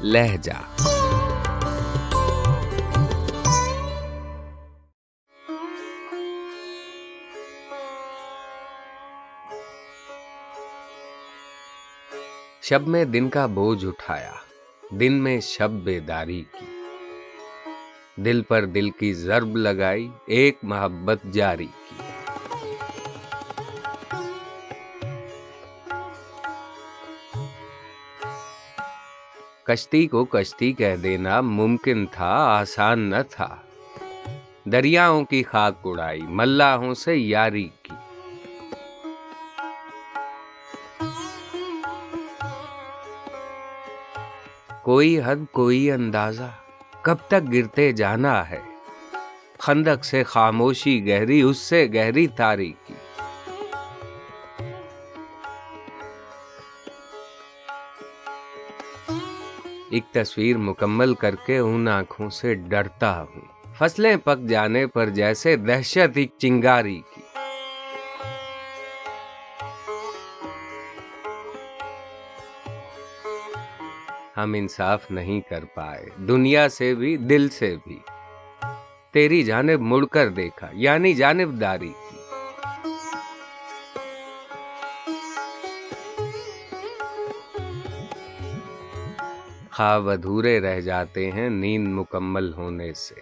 लहजा। शब में दिन का बोझ उठाया, दिन में शब बेदारी की, दिल पर दिल की ज़र्ब लगाई, एक मोहब्बत जारी की। कश्ती को कश्ती कह देना मुमकिन था, आसान न था। दरियाओं की खाक उड़ाई, मल्लाहों से यारी की। कोई हद कोई अंदाजा, कब तक गिरते जाना है। खंदक से खामोशी गहरी, उससे गहरी तारीकी। एक तस्वीर मुकम्मल करके उन आंखों से डरता हूँ, फसलें पक जाने पर जैसे दहशत एक चिंगारी की। हम इंसाफ नहीं कर पाए, दुनिया से भी दिल से भी। तेरी जानिब मुड़कर देखा, यानी जानिबदारी की। ख्वाब अधूरे रह जाते हैं नींद मुकम्मल होने से।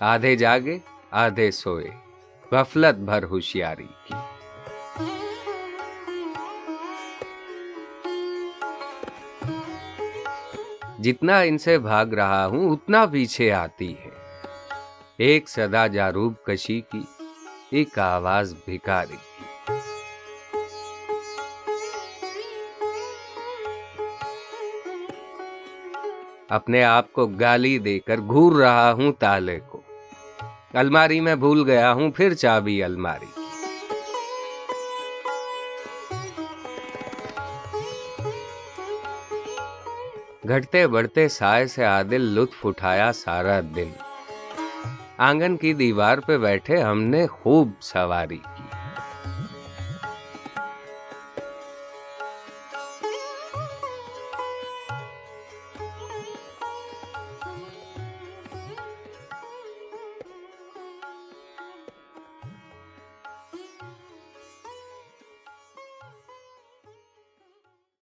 आधे जागे आधे सोए, गफलत भर होशियारी की। जितना इनसे भाग रहा हूं उतना पीछे आती है। एक सदा जारूब कशी की, एक आवाज भिखारी की। अपने आप को गाली देकर घूर रहा हूं ताले को। अलमारी में भूल गया हूं फिर चाबी अलमारी की। घटते बढ़ते साए से आदिल लुत्फ उठाया सारा दिन। आंगन की दीवार पे बैठे हमने खूब सवारी की।